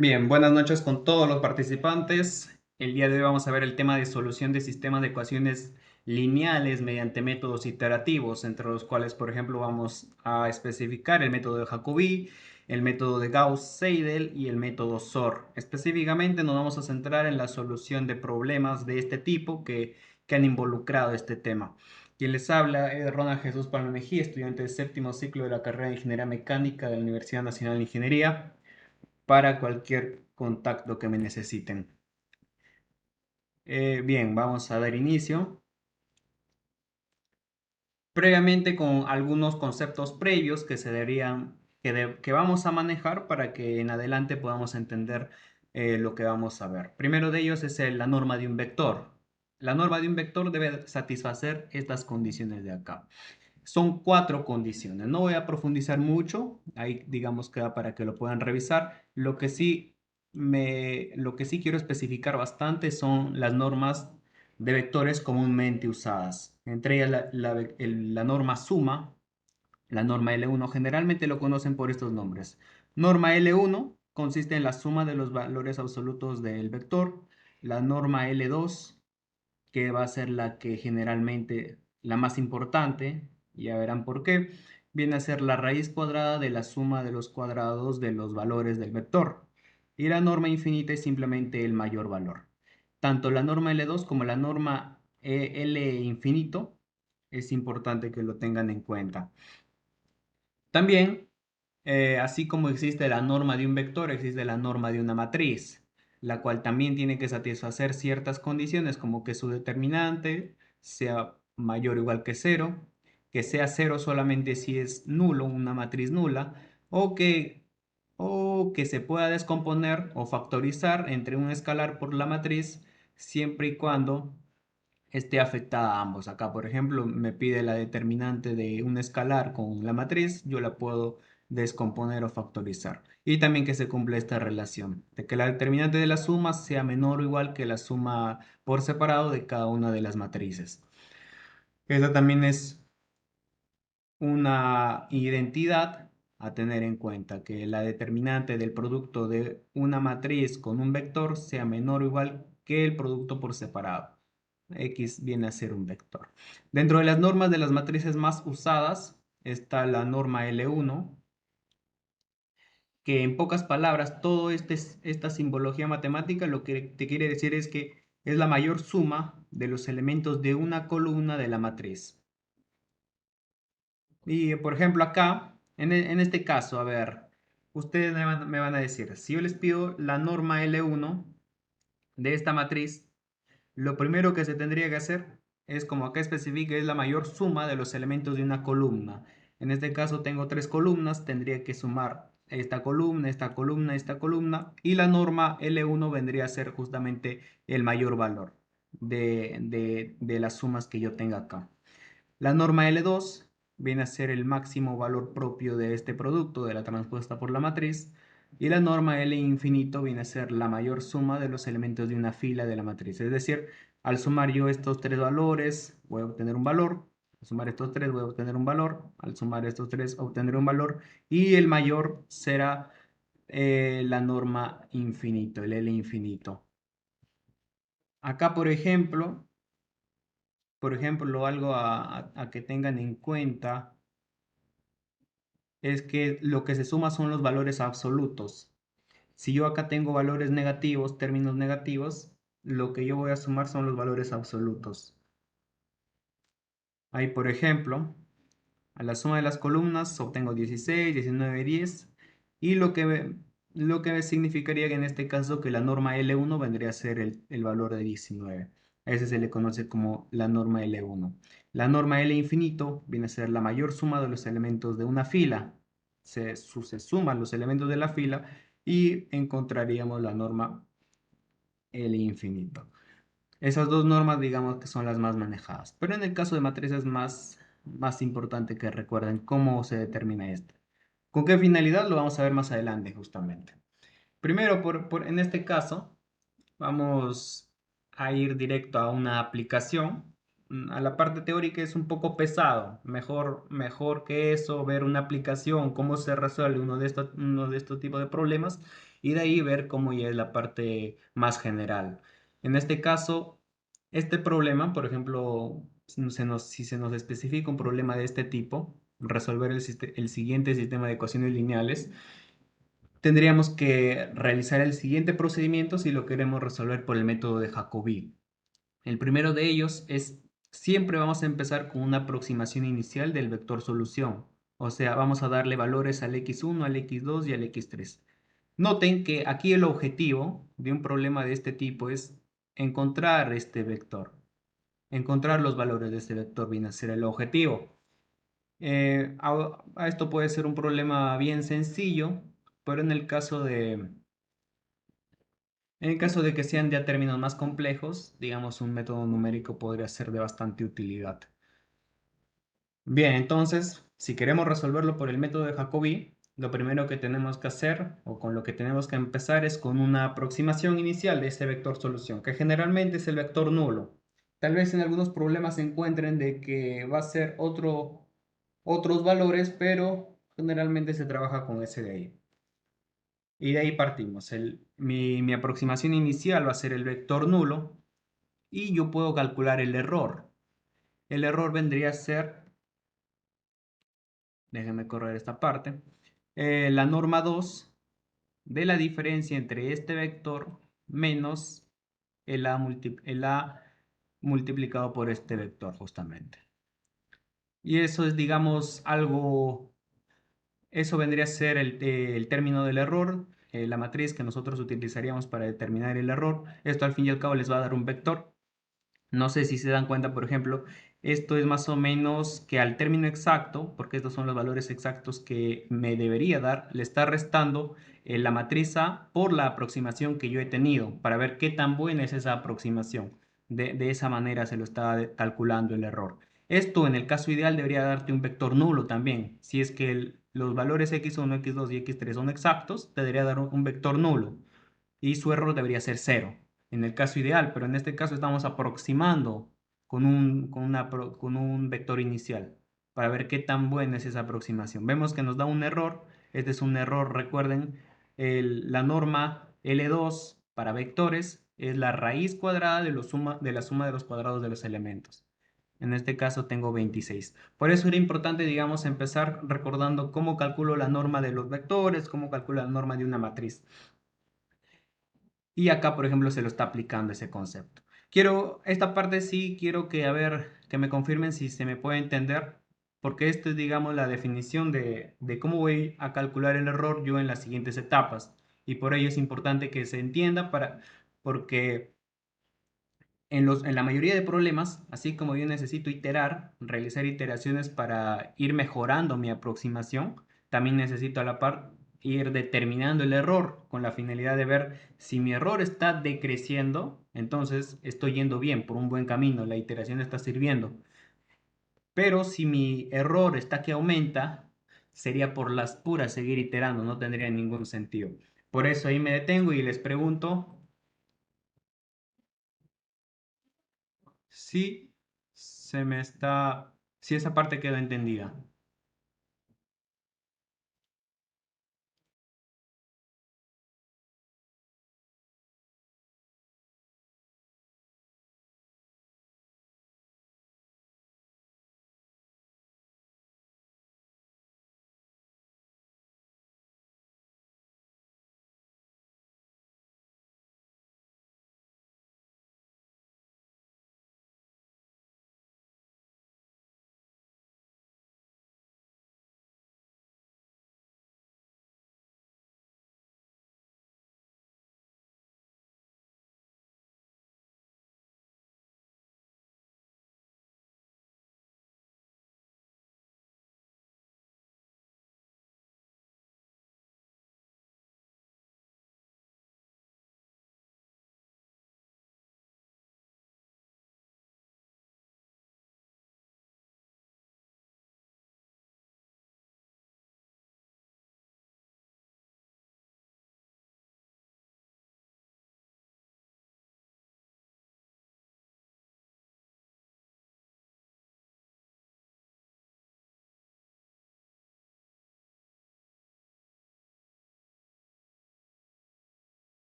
Bien, buenas noches con todos los participantes. El día de hoy vamos a ver el tema de solución de sistemas de ecuaciones lineales mediante métodos iterativos, entre los cuales, por ejemplo, vamos a especificar el método de Jacobi, el método de Gauss-Seidel y el método SOR. Específicamente nos vamos a centrar en la solución de problemas de este tipo que han involucrado este tema. Quien les habla es Ronald Jesús Palma Mejía, estudiante del séptimo ciclo de la carrera de Ingeniería Mecánica de la Universidad Nacional de Ingeniería, para cualquier contacto que me necesiten. Bien, vamos a dar inicio. Previamente con algunos conceptos previos que se deberían, que vamos a manejar para que en adelante podamos entender lo que vamos a ver. Primero de ellos es la norma de un vector. La norma de un vector debe satisfacer estas condiciones de acá. Son cuatro condiciones. No voy a profundizar mucho. Ahí digamos que da para que lo puedan revisar. Lo que sí quiero especificar bastante son las normas de vectores comúnmente usadas. Entre ellas la norma suma, la norma L1. Generalmente lo conocen por estos nombres. Norma L1 consiste en la suma de los valores absolutos del vector. La norma L2, que va a ser la que generalmente, la más importante, ya verán por qué, viene a ser la raíz cuadrada de la suma de los cuadrados de los valores del vector. Y la norma infinita es simplemente el mayor valor. Tanto la norma L2 como la norma L infinito es importante que lo tengan en cuenta. También, así como existe la norma de un vector, existe la norma de una matriz, la cual también tiene que satisfacer ciertas condiciones, como que su determinante sea mayor o igual que sea cero solamente si es nulo, una matriz nula, o que, o que se pueda descomponer o factorizar entre un escalar por la matriz, siempre y cuando esté afectada a ambos. Acá, por ejemplo, me pide la determinante de un escalar con la matriz, yo la puedo descomponer o factorizar. Y también que se cumpla esta relación, de que la determinante de la suma sea menor o igual que la suma por separado de cada una de las matrices. Esta también es una identidad a tener en cuenta, que la determinante del producto de una matriz con un vector sea menor o igual que el producto por separado. X viene a ser un vector. Dentro de las normas de las matrices más usadas está la norma L1, que en pocas palabras, esta simbología matemática lo que te quiere decir es que es la mayor suma de los elementos de una columna de la matriz. Y por ejemplo acá, en este caso, a ver, ustedes me van a decir, si yo les pido la norma L1 de esta matriz, lo primero que se tendría que hacer es, como acá especifica, es la mayor suma de los elementos de una columna. En este caso tengo tres columnas, tendría que sumar esta columna, esta columna, esta columna, y la norma L1 vendría a ser justamente el mayor valor de las sumas que yo tenga acá. La norma L2 viene a ser el máximo valor propio de este producto, de la transpuesta por la matriz, y la norma L infinito viene a ser la mayor suma de los elementos de una fila de la matriz. Es decir, al sumar yo estos tres valores, voy a obtener un valor. Al sumar estos tres, voy a obtener un valor. Al sumar estos tres, obtendré un valor. Y el mayor será la norma infinito, el L infinito. Acá, por ejemplo, algo a que tengan en cuenta es que lo que se suma son los valores absolutos. Si yo acá tengo valores negativos, términos negativos, lo que yo voy a sumar son los valores absolutos. Ahí, por ejemplo, a la suma de las columnas obtengo 16, 19, 10. Y lo que significaría que en este caso que la norma L1 vendría a ser el valor de 19. A ese se le conoce como la norma L1. La norma L infinito viene a ser la mayor suma de los elementos de una fila. Se suman los elementos de la fila y encontraríamos la norma L infinito. Esas dos normas, digamos que son las más manejadas. Pero en el caso de matrices más importante que recuerden cómo se determina esto. ¿Con qué finalidad? Lo vamos a ver más adelante, justamente. Primero, en este caso, vamos a ir directo a una aplicación. A la parte teórica es un poco pesado. Mejor que eso, ver una aplicación, cómo se resuelve uno de estos tipos de problemas. y de ahí ver cómo ya es la parte más general. En este caso, este problema, por ejemplo, si se nos especifica un problema de este tipo, resolver el siguiente sistema de ecuaciones lineales, tendríamos que realizar el siguiente procedimiento si lo queremos resolver por el método de Jacobi. El primero de ellos es, siempre vamos a empezar con una aproximación inicial del vector solución. O sea, vamos a darle valores al x1, al x2 y al x3. Noten que aquí el objetivo de un problema de este tipo es encontrar este vector. Encontrar los valores de este vector viene a ser el objetivo. A esto puede ser un problema bien sencillo, pero en el caso de que sean ya términos más complejos, digamos, un método numérico podría ser de bastante utilidad. Bien, entonces, si queremos resolverlo por el método de Jacobi, lo primero que tenemos que hacer o con lo que tenemos que empezar es con una aproximación inicial de ese vector solución, que generalmente es el vector nulo. Tal vez en algunos problemas se encuentren de que va a ser otros valores, pero generalmente se trabaja con ese de ahí. Y de ahí partimos. Mi aproximación inicial va a ser el vector nulo y yo puedo calcular el error. El error vendría a ser, déjenme correr esta parte, la norma 2 de la diferencia entre este vector menos el A multiplicado por este vector justamente. Y eso es, digamos, eso vendría a ser el término del error, la matriz que nosotros utilizaríamos para determinar el error. Esto al fin y al cabo les va a dar un vector. No sé si se dan cuenta, por ejemplo, esto es más o menos que al término exacto, porque estos son los valores exactos que me debería dar, le está restando la matriz A por la aproximación que yo he tenido, para ver qué tan buena es esa aproximación. De esa manera se lo está calculando el error. Esto en el caso ideal debería darte un vector nulo también. Si es que los valores x1, x2 y x3 son exactos, te debería dar un vector nulo y su error debería ser cero en el caso ideal, pero en este caso estamos aproximando con un vector inicial para ver qué tan buena es esa aproximación. Vemos que nos da un error, este es un error, recuerden, la norma L2 para vectores es la raíz cuadrada de la suma de los cuadrados de los elementos. En este caso tengo 26. Por eso era importante, digamos, empezar recordando cómo calculo la norma de los vectores, cómo calculo la norma de una matriz. Y acá, por ejemplo, se lo está aplicando ese concepto. Esta parte sí quiero que, a ver, que me confirmen si se me puede entender, porque esto es, digamos, la definición de cómo voy a calcular el error yo en las siguientes etapas. Y por ello es importante que se entienda porque en la mayoría de problemas, así como yo necesito iterar, realizar iteraciones para ir mejorando mi aproximación, también necesito a la par ir determinando el error con la finalidad de ver si mi error está decreciendo, entonces estoy yendo bien, por un buen camino, la iteración está sirviendo. Pero si mi error está que aumenta, sería por las puras seguir iterando, no tendría ningún sentido. Por eso ahí me detengo y les pregunto si si esa parte quedó entendida.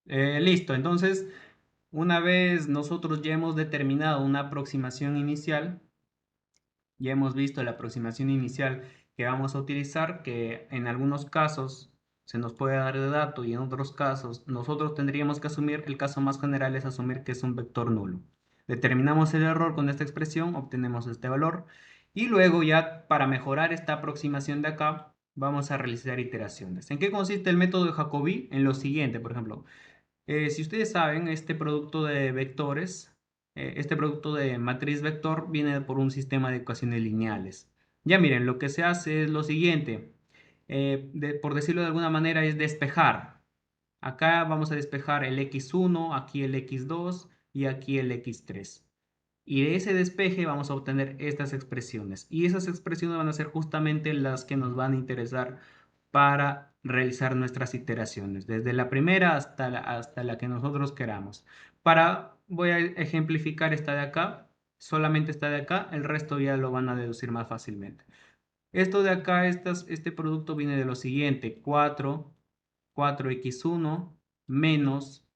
Listo, entonces una vez nosotros ya hemos determinado una aproximación inicial, ya hemos visto la aproximación inicial que vamos a utilizar, que en algunos casos se nos puede dar de dato y en otros casos nosotros tendríamos que asumir, el caso más general es asumir que es un vector nulo. Determinamos el error con esta expresión, obtenemos este valor y luego ya para mejorar esta aproximación de acá vamos a realizar iteraciones. ¿En qué consiste el método de Jacobi? En lo siguiente, por ejemplo. Si ustedes saben, este producto de vectores, este producto de matriz vector viene por un sistema de ecuaciones lineales. Ya miren, lo que se hace es lo siguiente. Por decirlo de alguna manera, es despejar. Acá vamos a despejar el x1, aquí el x2 y aquí el x3. Y de ese despeje vamos a obtener estas expresiones. Y esas expresiones van a ser justamente las que nos van a interesar para realizar nuestras iteraciones, desde la primera hasta la que nosotros queramos. Voy a ejemplificar esta de acá, solamente esta de acá, el resto ya lo van a deducir más fácilmente. Esto de acá, este producto viene de lo siguiente: 4x1 menos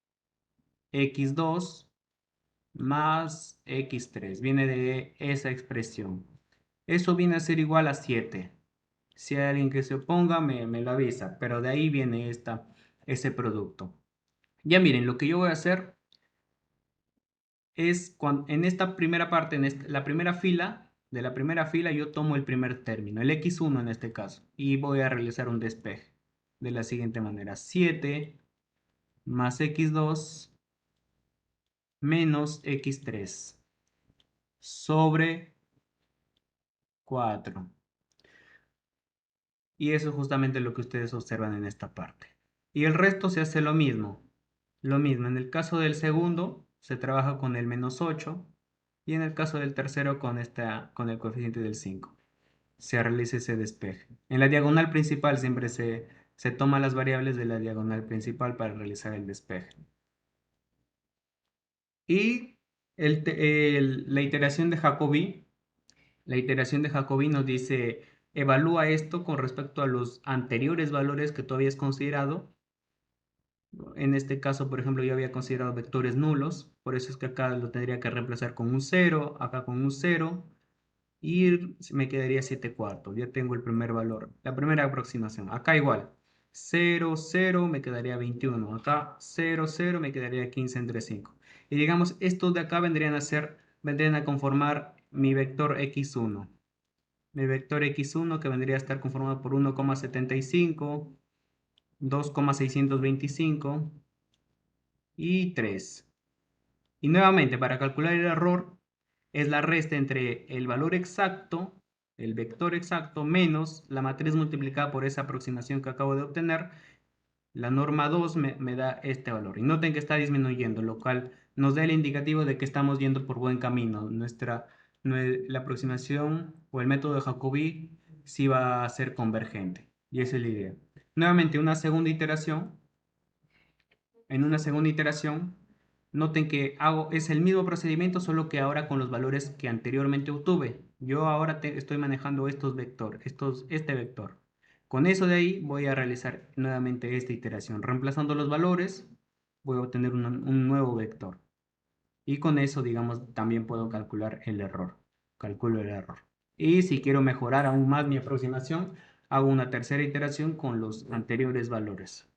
x2 más x3. Viene de esa expresión. Eso viene a ser igual a 7. Si hay alguien que se oponga, me lo avisa, pero de ahí viene ese producto. Ya miren, lo que yo voy a hacer es en esta primera parte, la primera fila, de la primera fila yo tomo el primer término, el x1 en este caso, y voy a realizar un despeje de la siguiente manera: 7 más x2 menos x3 sobre 4. Y eso es justamente lo que ustedes observan en esta parte. Y el resto se hace lo mismo. Lo mismo, en el caso del segundo se trabaja con el -8 y en el caso del tercero con el coeficiente del 5. Se realiza ese despeje. En la diagonal principal siempre se toma las variables de la diagonal principal para realizar el despeje. Y la iteración de Jacobi nos dice: evalúa esto con respecto a los anteriores valores que tú habías considerado. En este caso, por ejemplo, yo había considerado vectores nulos, por eso es que acá lo tendría que reemplazar con un 0, acá con un 0, y me quedaría 7 cuartos. Ya tengo el primer valor, la primera aproximación. Acá igual, 0, 0, me quedaría 21. Acá 0, 0, me quedaría 15 entre 5. Y digamos, estos de acá vendrían a conformar mi vector x1. Mi vector x1 que vendría a estar conformado por 1,75, 2,625 y 3. Y nuevamente, para calcular el error, es la resta entre el valor exacto, el vector exacto, menos la matriz multiplicada por esa aproximación que acabo de obtener. La norma 2 me da este valor. Y noten que está disminuyendo, lo cual nos da el indicativo de que estamos yendo por buen camino. La aproximación o el método de Jacobi sí va a ser convergente. Y esa es la idea. Nuevamente, en una segunda iteración, noten que es el mismo procedimiento, solo que ahora con los valores que anteriormente obtuve. Yo ahora estoy manejando este vector. Con eso de ahí voy a realizar nuevamente esta iteración. Reemplazando los valores, voy a obtener un nuevo vector. Y con eso, digamos, también puedo calcular el error. Calculo el error. Y si quiero mejorar aún más mi aproximación, hago una tercera iteración con los anteriores valores.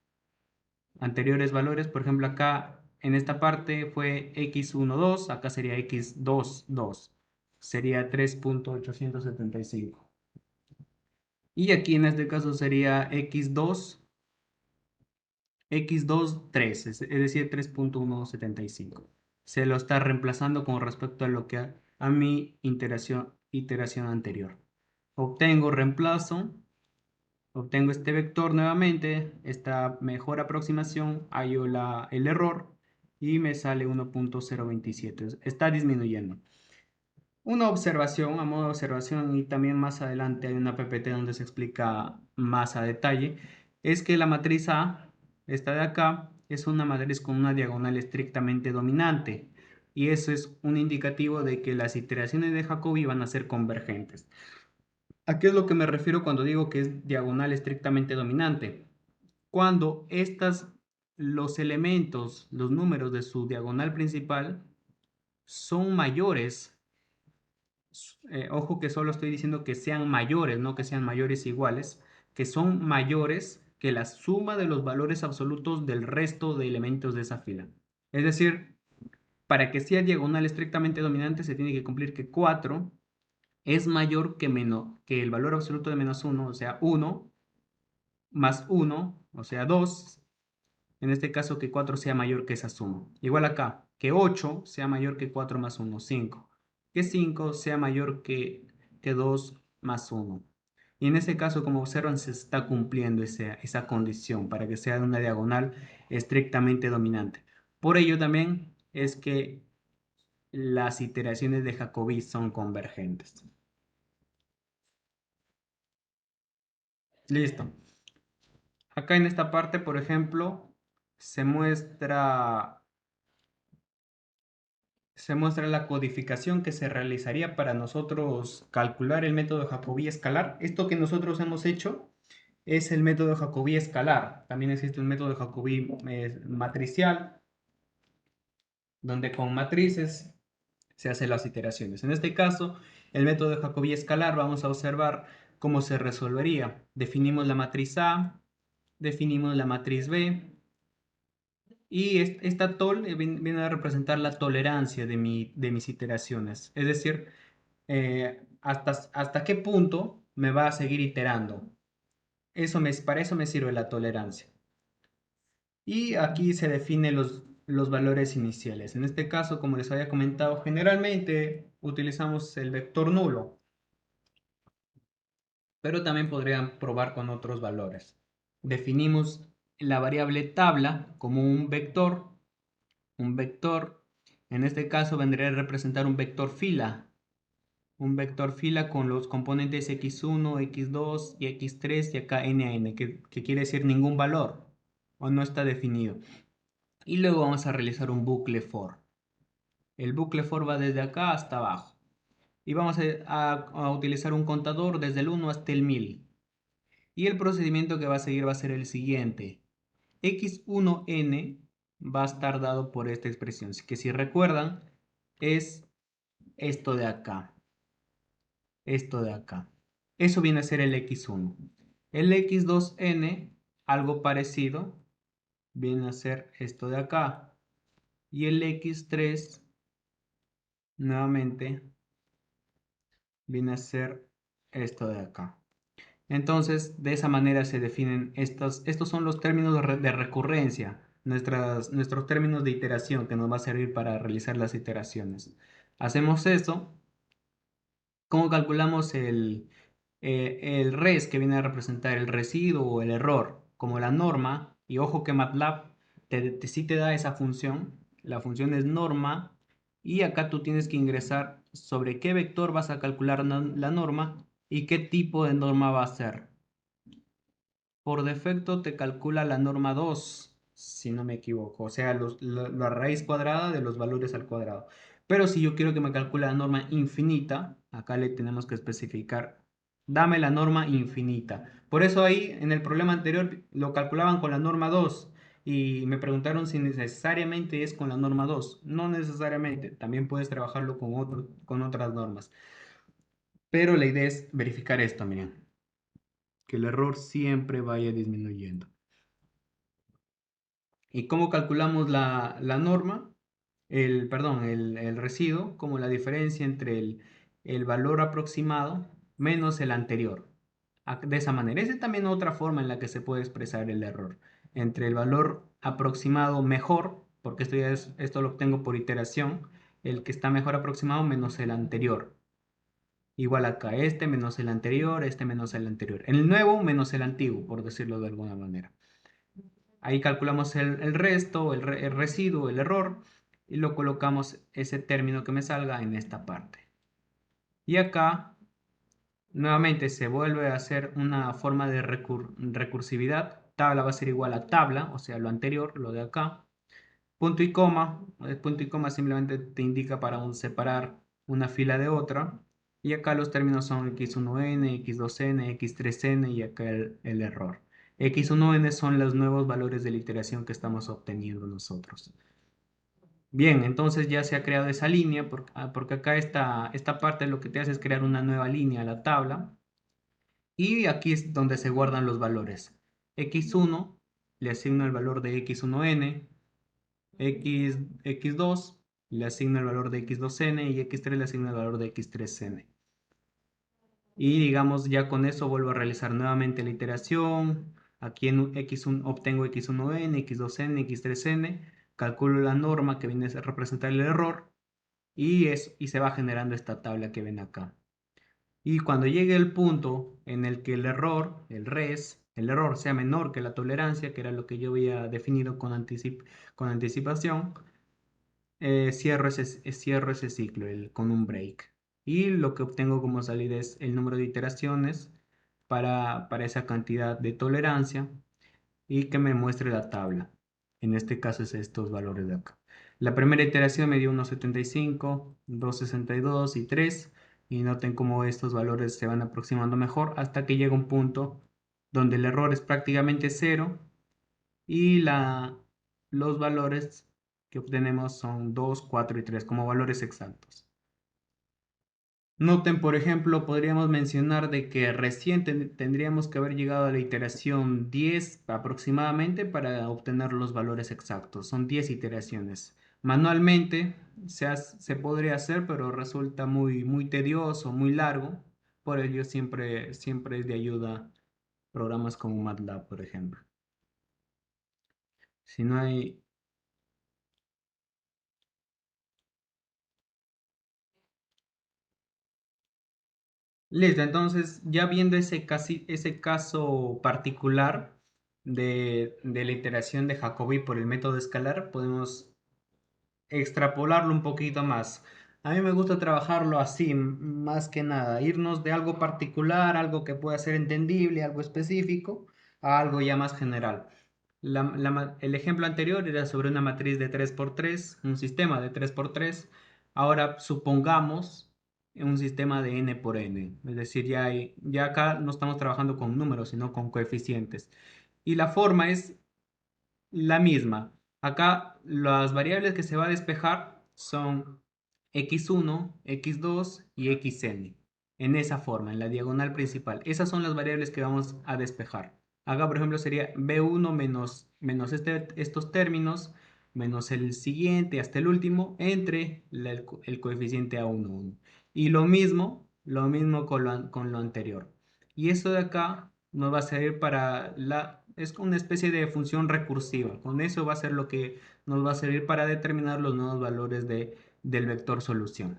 Por ejemplo, acá en esta parte fue x12, acá sería x22, sería 3,875. Y aquí en este caso sería x2 es decir, 3,175. Se lo está reemplazando con respecto a lo que a mi iteración anterior. Obtengo este vector nuevamente, esta mejor aproximación, hallo el error y me sale 1,027. Está disminuyendo. Una observación, a modo de observación, y también más adelante hay una PPT donde se explica más a detalle, es que la matriz A, esta de acá, es una matriz con una diagonal estrictamente dominante. Y eso es un indicativo de que las iteraciones de Jacobi van a ser convergentes. ¿A qué es lo que me refiero cuando digo que es diagonal estrictamente dominante? Cuando los elementos, los números de su diagonal principal son mayores. Ojo que solo estoy diciendo que sean mayores, no que sean mayores iguales, que son mayores que la suma de los valores absolutos del resto de elementos de esa fila. Es decir, para que sea diagonal estrictamente dominante se tiene que cumplir que 4 es mayor que el valor absoluto de menos 1, o sea, 1 más 1, o sea, 2. En este caso, que 4 sea mayor que esa suma. Igual acá, que 8 sea mayor que 4 más 1, 5. Que 5 sea mayor que 2 más 1. Y en este caso, como observan, se está cumpliendo esa condición para que sea una diagonal estrictamente dominante. Por ello también es que las iteraciones de Jacobi son convergentes. Listo. Acá en esta parte, por ejemplo, se muestra se muestra la codificación que se realizaría para nosotros calcular el método Jacobi escalar. Esto que nosotros hemos hecho es el método Jacobi escalar. También existe un método Jacobi matricial, donde con matrices se hacen las iteraciones. En este caso, el método de Jacobi escalar, vamos a observar cómo se resolvería. Definimos la matriz A, definimos la matriz B, y esta tol viene a representar la tolerancia de mis iteraciones. Es decir, hasta qué punto me va a seguir iterando. Para eso me sirve la tolerancia. Y aquí se definen los valores iniciales. En este caso, como les había comentado, generalmente utilizamos el vector nulo, pero también podrían probar con otros valores. Definimos la variable tabla como un vector. Un vector, en este caso, vendría a representar un vector fila. Un vector fila con los componentes x1, x2 y x3 y acá n a n, que quiere decir ningún valor o no está definido. Y luego vamos a realizar un bucle for. El bucle for va desde acá hasta abajo. Y vamos a utilizar un contador desde el 1 hasta el 1000. Y el procedimiento que va a seguir va a ser el siguiente. x1n va a estar dado por esta expresión, que si recuerdan es esto de acá. Esto de acá. Eso viene a ser el x1. El x2n, algo parecido, viene a ser esto de acá. Y el x3, nuevamente, viene a ser esto de acá. Entonces, de esa manera se definen estos son los términos de recurrencia, nuestros términos de iteración que nos va a servir para realizar las iteraciones. Hacemos eso. ¿Cómo calculamos el res, que viene a representar el residuo o el error, como la norma? Y ojo que MATLAB sí te da esa función. La función es norma y acá tú tienes que ingresar sobre qué vector vas a calcular la norma y qué tipo de norma va a ser. Por defecto te calcula la norma 2, si no me equivoco, o sea, la raíz cuadrada de los valores al cuadrado. Pero si yo quiero que me calcule la norma infinita, acá le tenemos que especificar, dame la norma infinita. Por eso ahí en el problema anterior lo calculaban con la norma 2 y me preguntaron si necesariamente es con la norma 2. No necesariamente, también puedes trabajarlo con otras normas. Pero la idea es verificar esto, miren, que el error siempre vaya disminuyendo. ¿Y cómo calculamos la norma? El residuo, como la diferencia entre el valor aproximado menos el anterior. De esa manera, esa es también otra forma en la que se puede expresar el error. Entre el valor aproximado mejor, porque esto lo obtengo por iteración, el que está mejor aproximado menos el anterior. Igual acá, este menos el anterior, este menos el anterior. El nuevo menos el antiguo, por decirlo de alguna manera. Ahí calculamos el resto, el residuo, el error, y lo colocamos ese término que me salga en esta parte. Y acá, nuevamente, se vuelve a hacer una forma de recursividad. Tabla va a ser igual a tabla, o sea, lo anterior, lo de acá. Punto y coma. El punto y coma simplemente te indica para separar una fila de otra. Y acá los términos son x1n, x2n, x3n y acá el error. X1n son los nuevos valores de la iteración que estamos obteniendo nosotros. Bien, entonces ya se ha creado esa línea, porque acá esta parte lo que te hace es crear una nueva línea a la tabla. Y aquí es donde se guardan los valores. X1 le asigno el valor de X1n, X2 le asigno el valor de X2n y X3 le asigno el valor de X3n. Y digamos, ya con eso vuelvo a realizar nuevamente la iteración. Aquí en X1 obtengo X1n, X2n, X3n. Calculo la norma que viene a representar el error y se va generando esta tabla que ven acá. Y cuando llegue el punto en el que el error, el error sea menor que la tolerancia, que era lo que yo había definido con anticipación, cierro ese ciclo con un break. Y lo que obtengo como salida es el número de iteraciones para esa cantidad de tolerancia y que me muestre la tabla. En este caso es estos valores de acá. La primera iteración me dio 1,75, 2,62 y 3. Y noten cómo estos valores se van aproximando mejor hasta que llega un punto donde el error es prácticamente cero y los valores que obtenemos son 2, 4 y 3 como valores exactos. Noten, por ejemplo, podríamos mencionar de que recién tendríamos que haber llegado a la iteración 10 aproximadamente para obtener los valores exactos. Son 10 iteraciones. Manualmente se podría hacer, pero resulta muy tedioso, muy largo. Por ello siempre es de ayuda programas como MATLAB, por ejemplo. Si no hay, Listo, entonces ya viendo ese caso particular de la iteración de Jacobi por el método escalar, podemos extrapolarlo un poquito más. A mí me gusta trabajarlo así, más que nada, irnos de algo particular, algo que pueda ser entendible, algo específico, a algo ya más general. El ejemplo anterior era sobre una matriz de 3x3, un sistema de 3x3. Ahora supongamos un sistema de n por n, es decir, ya acá no estamos trabajando con números, sino con coeficientes. Y la forma es la misma. Acá las variables que se va a despejar son x1, x2 y xn. En esa forma, en la diagonal principal. Esas son las variables que vamos a despejar. Acá, por ejemplo, sería b1 menos estos términos, menos el siguiente hasta el último, entre el coeficiente a1. Y lo mismo con lo anterior. Y eso de acá nos va a servir es una especie de función recursiva. Con eso va a ser lo que nos va a servir para determinar los nuevos valores del vector solución.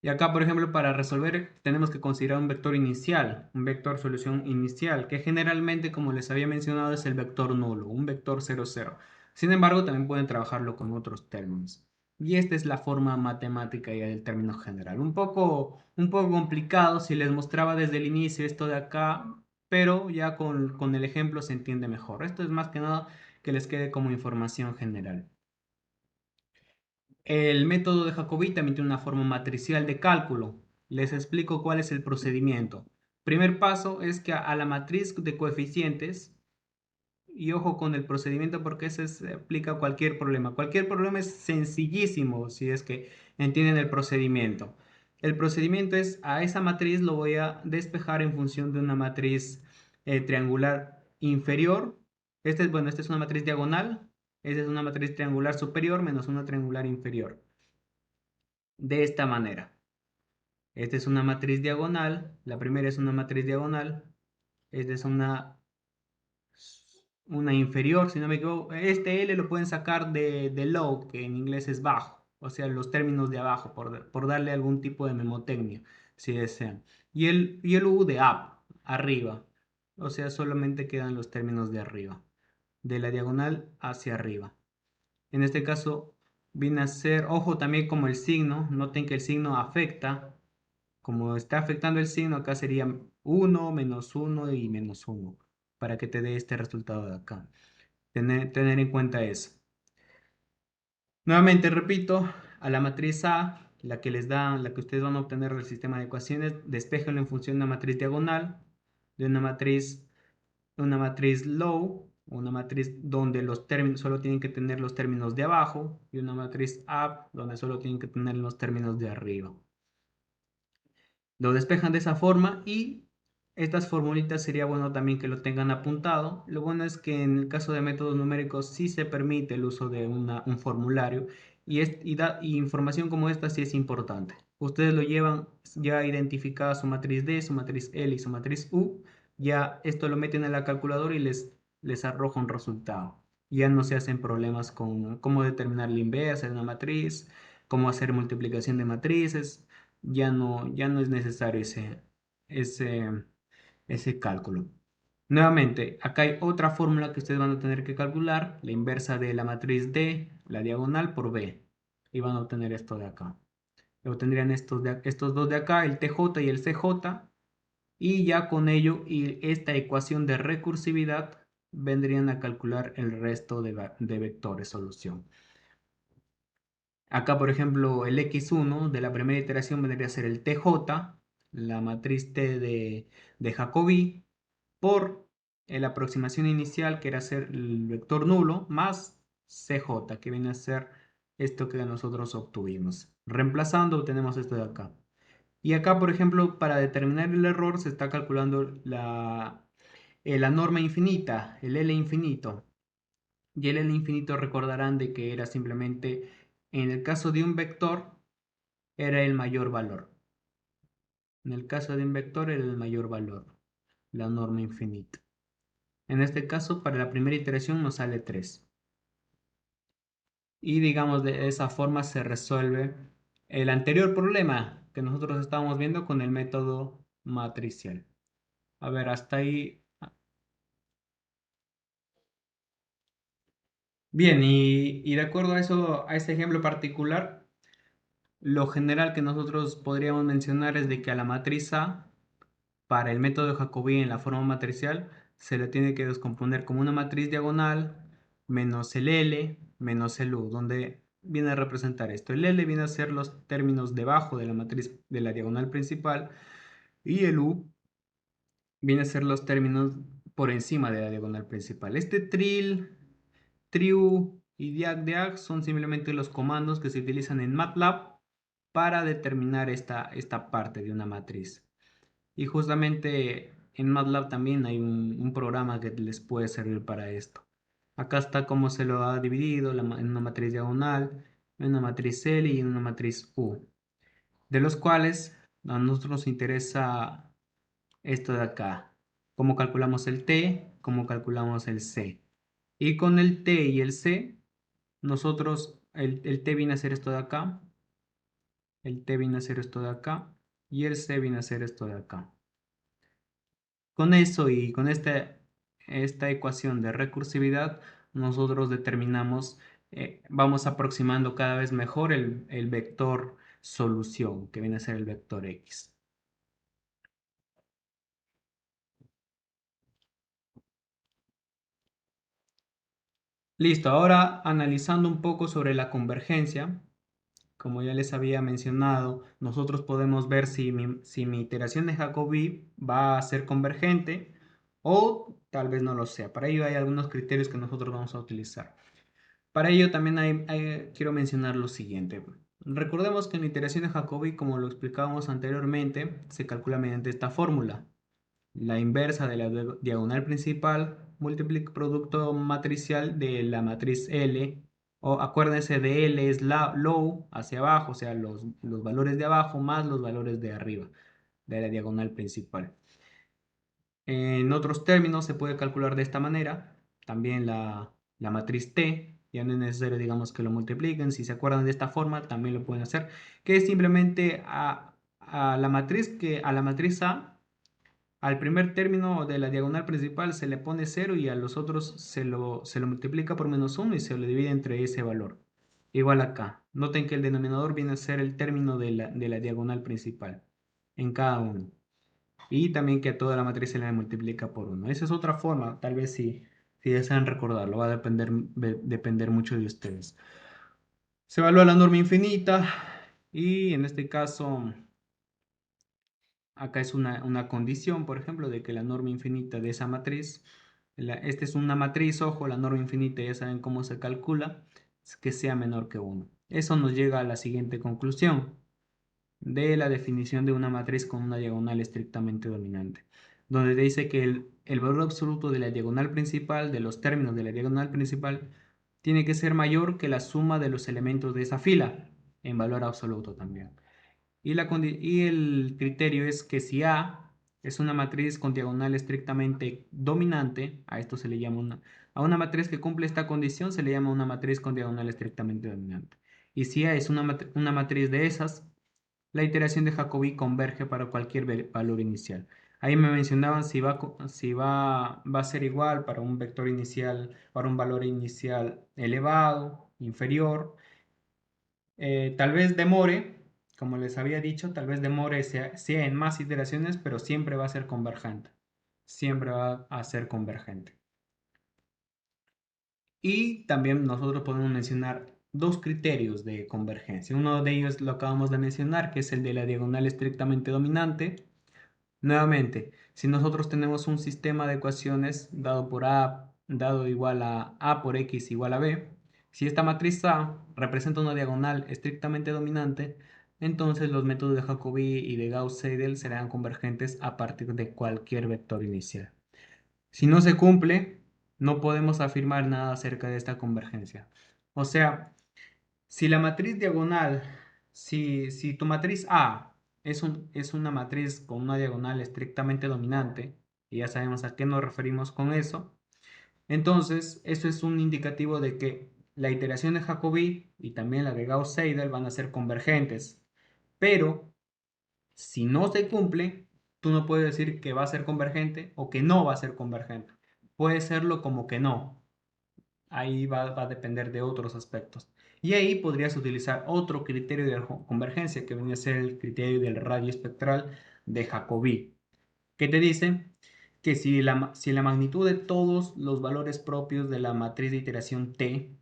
Y acá, por ejemplo, para resolver tenemos que considerar un vector inicial, un vector solución inicial, que generalmente, como les había mencionado, es el vector nulo, un vector 0, 0. Sin embargo, también pueden trabajarlo con otros términos. Y esta es la forma matemática ya del término general. Un poco complicado si les mostraba desde el inicio esto de acá, pero ya con el ejemplo se entiende mejor. Esto es más que nada que les quede como información general. El método de Jacobi también tiene una forma matricial de cálculo. Les explico cuál es el procedimiento. Primer paso es que a la matriz de coeficientes, y ojo con el procedimiento porque se aplica a cualquier problema. Cualquier problema es sencillísimo si es que entienden el procedimiento. El procedimiento es a esa matriz lo voy a despejar en función de una matriz triangular inferior. Esta es una matriz diagonal. Esta es una matriz triangular superior menos una triangular inferior. De esta manera. Esta es una matriz diagonal. La primera es una matriz diagonal. Esta es una inferior, si no me equivoco. Este L lo pueden sacar de low, que en inglés es bajo, o sea, los términos de abajo, por darle algún tipo de memotecnia, si desean. Y el U de up, arriba, o sea, solamente quedan los términos de arriba, de la diagonal hacia arriba. En este caso, viene a ser, ojo también como el signo, noten que el signo afecta, como está afectando el signo, acá sería 1, -1 y -1 para que te dé este resultado de acá. Tener en cuenta eso. Nuevamente repito, a la matriz A, la que ustedes van a obtener del sistema de ecuaciones, despéjenlo en función de una matriz diagonal, de una matriz una matriz low, una matriz donde los términos solo tienen que tener los términos de abajo, y una matriz up donde solo tienen que tener los términos de arriba. Lo despejan de esa forma y estas formulitas sería bueno también que lo tengan apuntado. Lo bueno es que en el caso de métodos numéricos sí se permite el uso de un formulario y información como esta sí es importante. Ustedes lo llevan ya identificada su matriz D, su matriz L y su matriz U. Ya esto lo meten en la calculadora y les arroja un resultado. Ya no se hacen problemas con cómo determinar la inversa de una matriz, cómo hacer multiplicación de matrices. Ya no es necesario ese, ese cálculo. Nuevamente, acá hay otra fórmula que ustedes van a tener que calcular, la inversa de la matriz D, la diagonal por B, y van a obtener esto de acá. Obtendrían estos dos de acá, el TJ y el CJ, y ya con ello y esta ecuación de recursividad vendrían a calcular el resto de vectores solución. Acá, por ejemplo, el x1 de la primera iteración vendría a ser el TJ, la matriz T de Jacobi, por la aproximación inicial, que era ser el vector nulo, más CJ, que viene a ser esto que nosotros obtuvimos. Reemplazando, obtenemos esto de acá. Y acá, por ejemplo, para determinar el error, se está calculando la norma infinita, el L infinito. Y el L infinito recordarán de que era simplemente, en el caso de un vector, era el mayor valor. En el caso de un vector era el mayor valor, la norma infinita. En este caso, para la primera iteración nos sale 3. Y digamos, de esa forma se resuelve el anterior problema que nosotros estábamos viendo con el método matricial. A ver, hasta ahí. Bien, y de acuerdo a eso, a este ejemplo particular, lo general que nosotros podríamos mencionar es de que a la matriz A, para el método de Jacobi en la forma matricial, se le tiene que descomponer como una matriz diagonal menos el L menos el U, donde viene a representar esto. El L viene a ser los términos debajo de la matriz de la diagonal principal, y el U viene a ser los términos por encima de la diagonal principal. Este triu y diag son simplemente los comandos que se utilizan en MATLAB para determinar esta parte de una matriz. Y justamente en MATLAB también hay un programa que les puede servir para esto. Acá está cómo se lo ha dividido en una matriz diagonal, en una matriz L y en una matriz U, de los cuales a nosotros nos interesa esto de acá. Cómo calculamos el T, cómo calculamos el C. Y con el T y el C, nosotros, el T viene a ser esto de acá, el T viene a ser esto de acá, y el C viene a ser esto de acá. Con eso y con esta ecuación de recursividad, nosotros determinamos, vamos aproximando cada vez mejor el vector solución, que viene a ser el vector X. Listo, ahora analizando un poco sobre la convergencia, como ya les había mencionado, nosotros podemos ver si mi iteración de Jacobi va a ser convergente o tal vez no lo sea. Para ello hay algunos criterios que nosotros vamos a utilizar. Para ello también quiero mencionar lo siguiente. Recordemos que en la iteración de Jacobi, como lo explicábamos anteriormente, se calcula mediante esta fórmula. La inversa de la diagonal principal multiplica producto matricial de la matriz L, o acuérdense de L es low hacia abajo, o sea, los valores de abajo más los valores de arriba de la diagonal principal. En otros términos se puede calcular de esta manera. También la matriz T, ya no es necesario, digamos, que lo multipliquen. Si se acuerdan de esta forma, también lo pueden hacer, que es simplemente a la matriz A, al primer término de la diagonal principal se le pone 0 y a los otros se lo multiplica por -1 y se lo divide entre ese valor. Igual acá. Noten que el denominador viene a ser el término de la diagonal principal en cada uno. Y también que a toda la matriz se le multiplica por 1. Esa es otra forma, tal vez si desean recordarlo, va a depender mucho de ustedes. Se evalúa la norma infinita y en este caso, acá es una condición, por ejemplo, de que la norma infinita de esa matriz Esta es una matriz, ojo, la norma infinita ya saben cómo se calcula, es que sea menor que uno. Eso nos llega a la siguiente conclusión de la definición de una matriz con una diagonal estrictamente dominante, donde te dice que el valor absoluto de la diagonal principal, de los términos de la diagonal principal, tiene que ser mayor que la suma de los elementos de esa fila, en valor absoluto también. Y el criterio es que si A es una matriz con diagonal estrictamente dominante, a esto se le llama a una matriz que cumple esta condición se le llama una matriz con diagonal estrictamente dominante. Y si A es una matriz de esas, la iteración de Jacobi converge para cualquier valor inicial. Ahí me mencionaban si va a ser igual para un vector inicial, para un valor inicial elevado, inferior. Tal vez demore, como les había dicho, tal vez demore sea en más iteraciones, pero siempre va a ser convergente. Siempre va a ser convergente. Y también nosotros podemos mencionar dos criterios de convergencia. Uno de ellos lo acabamos de mencionar, que es el de la diagonal estrictamente dominante. Nuevamente, si nosotros tenemos un sistema de ecuaciones dado por A, dado igual a por X igual a B, si esta matriz A representa una diagonal estrictamente dominante, entonces los métodos de Jacobi y de Gauss-Seidel serán convergentes a partir de cualquier vector inicial. Si no se cumple, no podemos afirmar nada acerca de esta convergencia. O sea, si la matriz diagonal, si tu matriz A es una matriz con una diagonal estrictamente dominante, y ya sabemos a qué nos referimos con eso, entonces eso es un indicativo de que la iteración de Jacobi y también la de Gauss-Seidel van a ser convergentes. Pero si no se cumple, tú no puedes decir que va a ser convergente o que no va a ser convergente. Puede serlo como que no. Ahí va a depender de otros aspectos. Y ahí podrías utilizar otro criterio de convergencia, que viene a ser el criterio del radio espectral de Jacobi, que te dice que si la magnitud de todos los valores propios de la matriz de iteración T,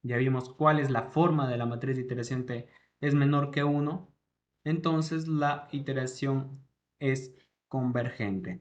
ya vimos cuál es la forma de la matriz de iteración T, es menor que 1, entonces la iteración es convergente.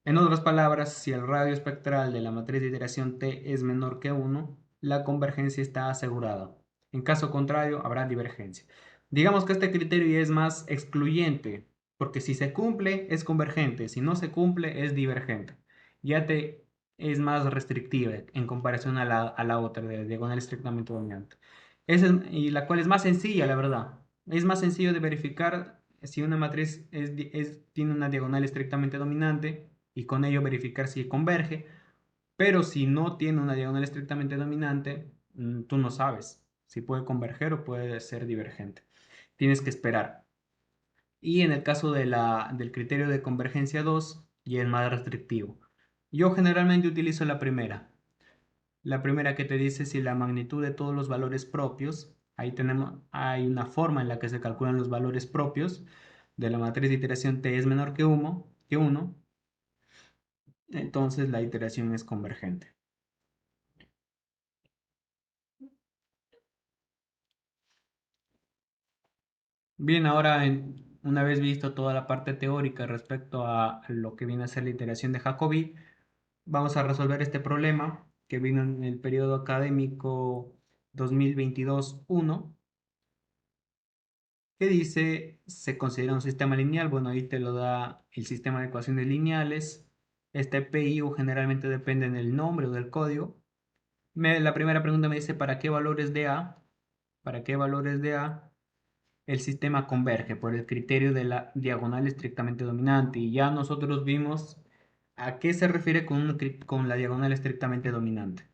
En otras palabras, si el radio espectral de la matriz de iteración T es menor que 1, la convergencia está asegurada. En caso contrario, habrá divergencia. Digamos que este criterio es más excluyente, porque si se cumple es convergente, si no se cumple es divergente. Ya te es más restrictiva en comparación a la otra, de diagonal estrictamente dominante. Y la cual es más sencilla, la verdad. Es más sencillo de verificar si una matriz tiene una diagonal estrictamente dominante y con ello verificar si converge, pero si no tiene una diagonal estrictamente dominante, tú no sabes si puede converger o puede ser divergente. Tienes que esperar. Y en el caso del criterio de convergencia 2, ya es más restrictivo. Yo generalmente utilizo la primera que te dice si la magnitud de todos los valores propios, hay una forma en la que se calculan los valores propios de la matriz de iteración T es menor que 1, entonces la iteración es convergente. Bien, ahora una vez visto toda la parte teórica respecto a lo que viene a ser la iteración de Jacobi, vamos a resolver este problema que vino en el periodo académico 2022-1, que dice, se considera un sistema lineal. Bueno, ahí te lo da el sistema de ecuaciones lineales. Este PIU generalmente depende del nombre o del código. La primera pregunta me dice, ¿para qué valores de A? ¿Para qué valores de A el sistema converge por el criterio de la diagonal estrictamente dominante? Y ya nosotros vimos a qué se refiere con la diagonal estrictamente dominante.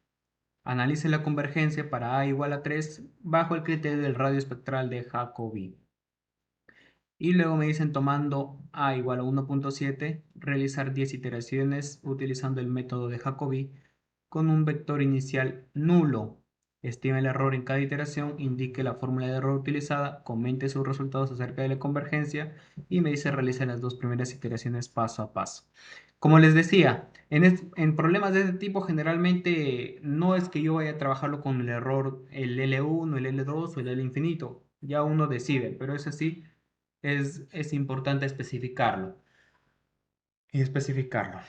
Analice la convergencia para A igual a 3 bajo el criterio del radio espectral de Jacobi. Y luego me dicen, tomando A igual a 1.7, realizar 10 iteraciones utilizando el método de Jacobi con un vector inicial nulo. Estime el error en cada iteración, indique la fórmula de error utilizada, comente sus resultados acerca de la convergencia y me dice realice las dos primeras iteraciones paso a paso. Como les decía, en problemas de este tipo generalmente no es que yo vaya a trabajarlo con el error, el L1, el L2 o el L infinito. Ya uno decide, pero es así, es importante especificarlo. Y especificarlo.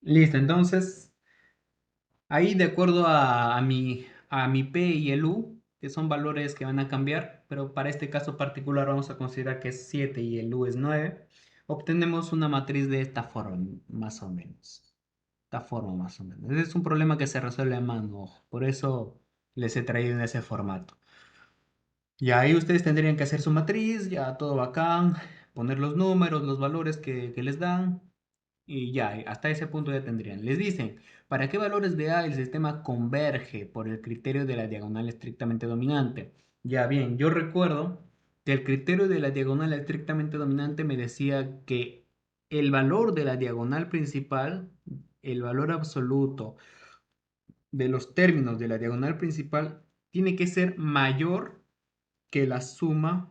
Listo, entonces ahí de acuerdo a mi P y el U, que son valores que van a cambiar, pero para este caso particular vamos a considerar que es 7 y el U es 9, obtenemos una matriz de esta forma, más o menos. Esta forma, más o menos. Ese es un problema que se resuelve a mano, ojo. Por eso les he traído en ese formato. Y ahí ustedes tendrían que hacer su matriz, ya todo bacán, poner los números, los valores que les dan. Y ya, hasta ese punto ya tendrían. Les dicen, ¿para qué valores de A el sistema converge por el criterio de la diagonal estrictamente dominante? Ya bien, yo recuerdo que el criterio de la diagonal estrictamente dominante me decía que el valor de la diagonal principal, el valor absoluto de los términos de la diagonal principal, tiene que ser mayor que la suma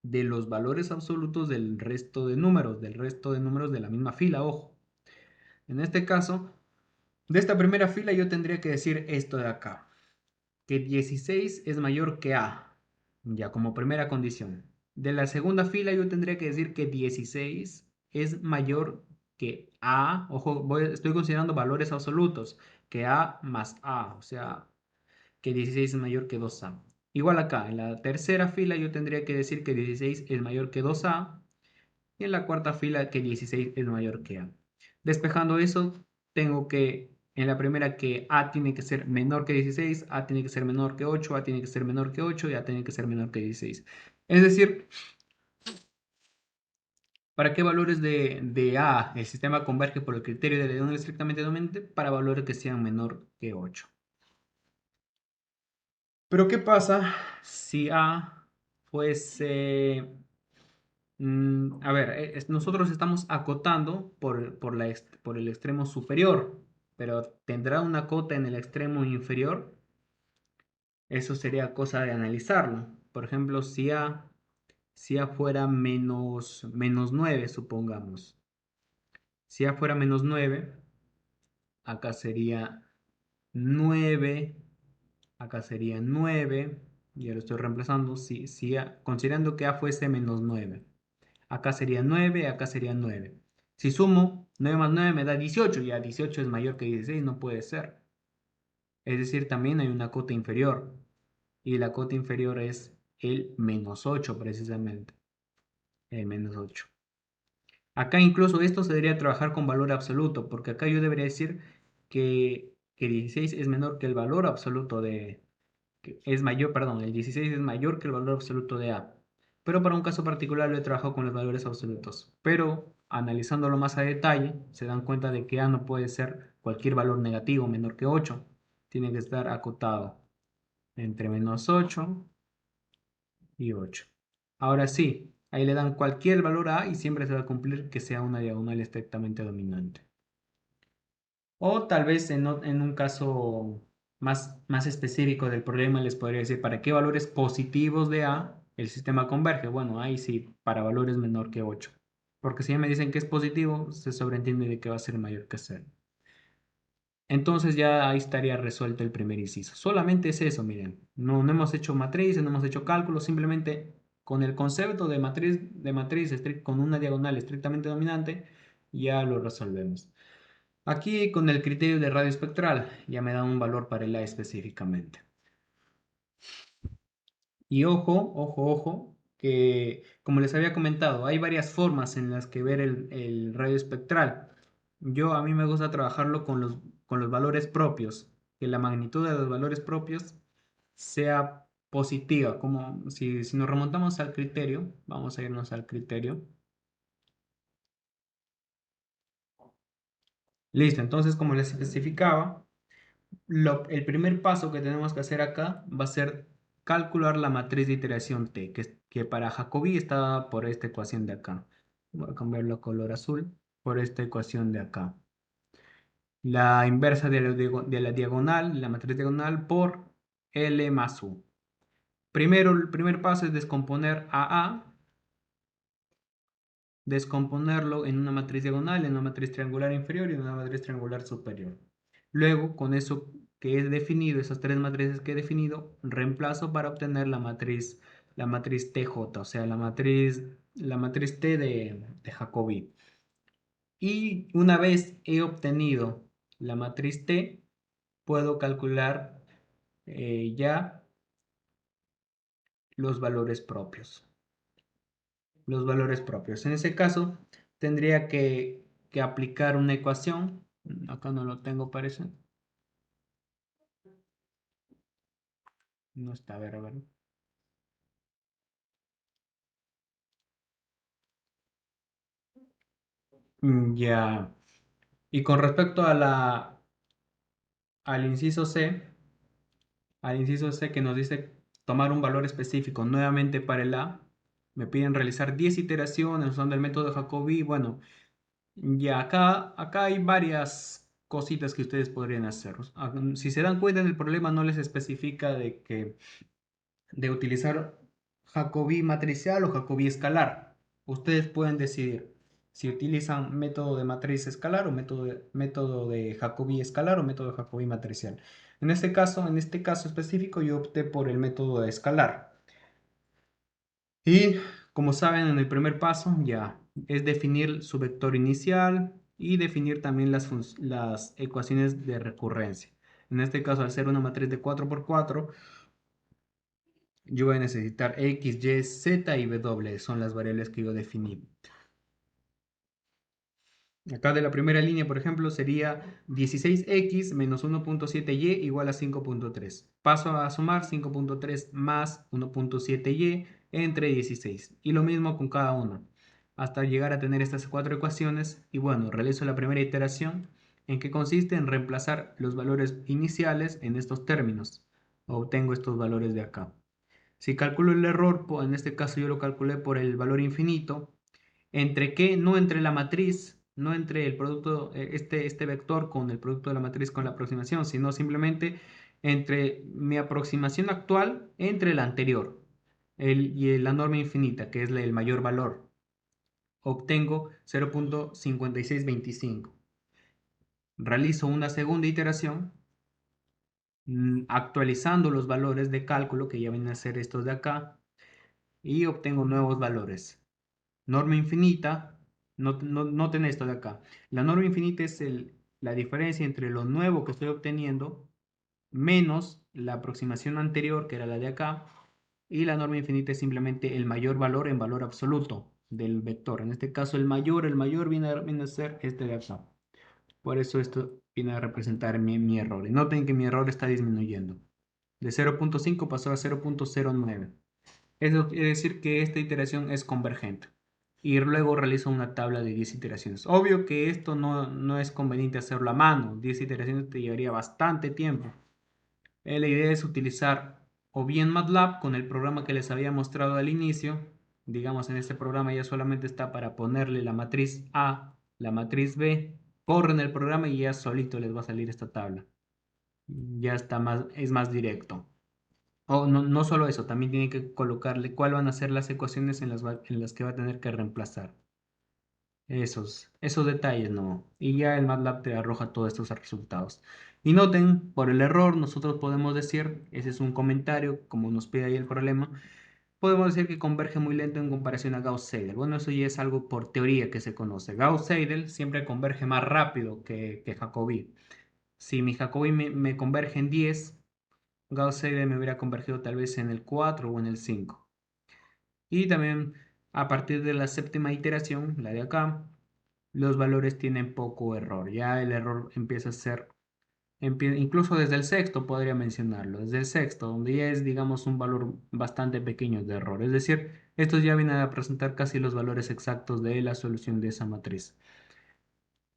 de los valores absolutos del resto de números de la misma fila, ojo. En este caso, de esta primera fila yo tendría que decir esto de acá, que 16 es mayor que A, ya como primera condición. De la segunda fila yo tendría que decir que 16 es mayor que A, ojo, estoy considerando valores absolutos, que A más A, o sea, que 16 es mayor que 2A. Igual acá, en la tercera fila yo tendría que decir que 16 es mayor que 2A y en la cuarta fila que 16 es mayor que A. Despejando eso, tengo que en la primera que A tiene que ser menor que 16, A tiene que ser menor que 8, A tiene que ser menor que 8 y A tiene que ser menor que 16. Es decir, ¿para qué valores de A el sistema converge por el criterio de León estrictamente dominante? Para valores que sean menor que 8. Pero ¿qué pasa si A fuese... a ver, nosotros estamos acotando por el extremo superior, pero tendrá una cota en el extremo inferior. Eso sería cosa de analizarlo. Por ejemplo, si A fuera menos 9, supongamos. Si A fuera menos 9, acá sería 9, acá sería 9, ya lo estoy reemplazando, considerando que A fuese menos 9. Acá sería 9, acá sería 9. Si sumo 9 más 9 me da 18, ya 18 es mayor que 16, no puede ser. Es decir, también hay una cota inferior. Y la cota inferior es el menos 8 precisamente. El menos 8. Acá incluso esto se debería trabajar con valor absoluto, porque acá yo debería decir que 16 es menor que el valor absoluto es mayor, perdón, el 16 es mayor que el valor absoluto de A. Pero para un caso particular lo he trabajado con los valores absolutos. Pero analizándolo más a detalle, se dan cuenta de que A no puede ser cualquier valor negativo menor que 8. Tiene que estar acotado entre menos 8 y 8. Ahora sí, ahí le dan cualquier valor a A y siempre se va a cumplir que sea una diagonal estrictamente dominante. O tal vez en un caso más específico del problema les podría decir para qué valores positivos de A el sistema converge. Bueno, ahí sí, para valores menor que 8. Porque si ya me dicen que es positivo, se sobreentiende de que va a ser mayor que 0. Entonces ya ahí estaría resuelto el primer inciso. Solamente es eso, miren. No hemos hecho matrices, no hemos hecho cálculos, simplemente con el concepto de matriz con una diagonal estrictamente dominante, ya lo resolvemos. Aquí con el criterio de radio espectral ya me da un valor para el A específicamente. Y ojo, ojo, ojo, que como les había comentado, hay varias formas en las que ver el radio espectral. A mí me gusta trabajarlo con los valores propios, que la magnitud de los valores propios sea positiva, como si nos remontamos al criterio, vamos a irnos al criterio. Listo, entonces como les especificaba, el primer paso que tenemos que hacer acá va a ser calcular la matriz de iteración T, que para Jacobi está por esta ecuación de acá. Voy a cambiarlo a color azul por esta ecuación de acá. La inversa de la diagonal, la matriz diagonal por L más U. Primero, el primer paso es descomponer a A, descomponerlo en una matriz diagonal, en una matriz triangular inferior y en una matriz triangular superior. Luego, con eso que he definido, esas tres matrices que he definido, reemplazo para obtener la matriz TJ, o sea, la matriz T de Jacobi. Y una vez he obtenido la matriz T, puedo calcular ya los valores propios. Los valores propios. En ese caso, tendría que aplicar una ecuación. Acá no lo tengo, parece. No está, a ver. Ya. Y con respecto a al inciso C, al inciso C que nos dice tomar un valor específico nuevamente para el A, me piden realizar 10 iteraciones usando el método de Jacobi. Bueno, ya acá hay varias cositas que ustedes podrían hacer. Si se dan cuenta, el problema no les especifica de utilizar Jacobi matricial o Jacobi escalar. Ustedes pueden decidir si utilizan método de matriz escalar o método de Jacobi escalar o método de Jacobi matricial. En este caso específico, yo opté por el método de escalar. Y como saben, en el primer paso ya es definir su vector inicial y definir también las ecuaciones de recurrencia. En este caso, al ser una matriz de 4 por 4, yo voy a necesitar X, Y, Z y W, son las variables que yo definí. Acá de la primera línea, por ejemplo, sería 16x menos 1.7y igual a 5.3. Paso a sumar 5.3 más 1.7y entre 16. Y lo mismo con cada uno, hasta llegar a tener estas cuatro ecuaciones. Y bueno, realizo la primera iteración, en que consiste en reemplazar los valores iniciales en estos términos. Obtengo estos valores de acá. Si calculo el error, en este caso yo lo calculé por el valor infinito, entre qué, no entre la matriz, no entre el producto, este vector con el producto de la matriz con la aproximación, sino simplemente entre mi aproximación actual entre la anterior y la norma infinita, que es el mayor valor. Obtengo 0.5625. Realizo una segunda iteración actualizando los valores de cálculo que ya vienen a ser estos de acá y obtengo nuevos valores. Norma infinita, noten esto de acá. La norma infinita es la diferencia entre lo nuevo que estoy obteniendo menos la aproximación anterior, que era la de acá, y la norma infinita es simplemente el mayor valor en valor absoluto del vector. En este caso, el mayor viene a ser este de acá. Por eso esto viene a representar mi error. Y noten que mi error está disminuyendo. De 0.5 pasó a 0.09. Eso quiere decir que esta iteración es convergente. Y luego realizo una tabla de 10 iteraciones. Obvio que esto no es conveniente hacerlo a mano. 10 iteraciones te llevaría bastante tiempo. La idea es utilizar o bien MATLAB con el programa que les había mostrado al inicio. Digamos, en este programa ya solamente está para ponerle la matriz A, la matriz B. Corren el programa y ya solito les va a salir esta tabla. Ya está es más directo. O no solo eso, también tiene que colocarle cuál van a ser las ecuaciones en las que va a tener que reemplazar. Esos detalles, ¿no? Y ya el MATLAB te arroja todos estos resultados. Y noten, por el error, nosotros podemos decir, ese es un comentario, como nos pide ahí el problema, podemos decir que converge muy lento en comparación a Gauss-Seidel. Bueno, eso ya es algo por teoría que se conoce. Gauss-Seidel siempre converge más rápido que Jacobi. Si mi Jacobi me converge en 10, Gauss-Seidel me hubiera convergido tal vez en el 4 o en el 5. Y también a partir de la séptima iteración, la de acá, los valores tienen poco error. Ya el error empieza a ser, incluso desde el sexto podría mencionarlo, desde el sexto, donde ya es, digamos, un valor bastante pequeño de error. Es decir, estos ya vienen a presentar casi los valores exactos de la solución de esa matriz.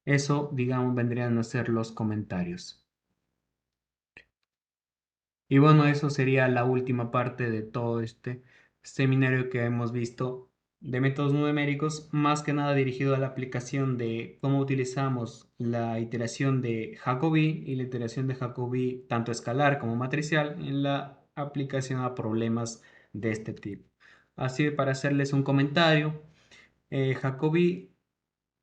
Eso, digamos, vendrían a ser los comentarios. Y bueno, eso sería la última parte de todo este seminario que hemos visto de métodos numéricos, más que nada dirigido a la aplicación de cómo utilizamos la iteración de Jacobi y la iteración de Jacobi tanto escalar como matricial en la aplicación a problemas de este tipo. Así para hacerles un comentario, Jacobi,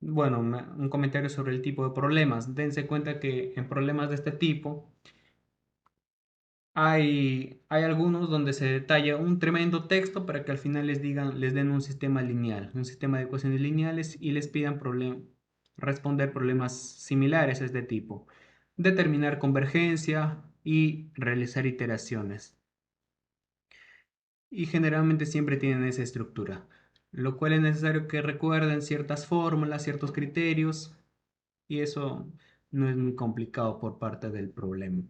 bueno, un comentario sobre el tipo de problemas. Dense cuenta que en problemas de este tipo, hay algunos donde se detalla un tremendo texto para que al final les den un sistema lineal, un sistema de ecuaciones lineales y les pidan responder problemas similares a este tipo, determinar convergencia y realizar iteraciones. Y generalmente siempre tienen esa estructura, lo cual es necesario que recuerden ciertas fórmulas, ciertos criterios, y eso no es muy complicado por parte del problema.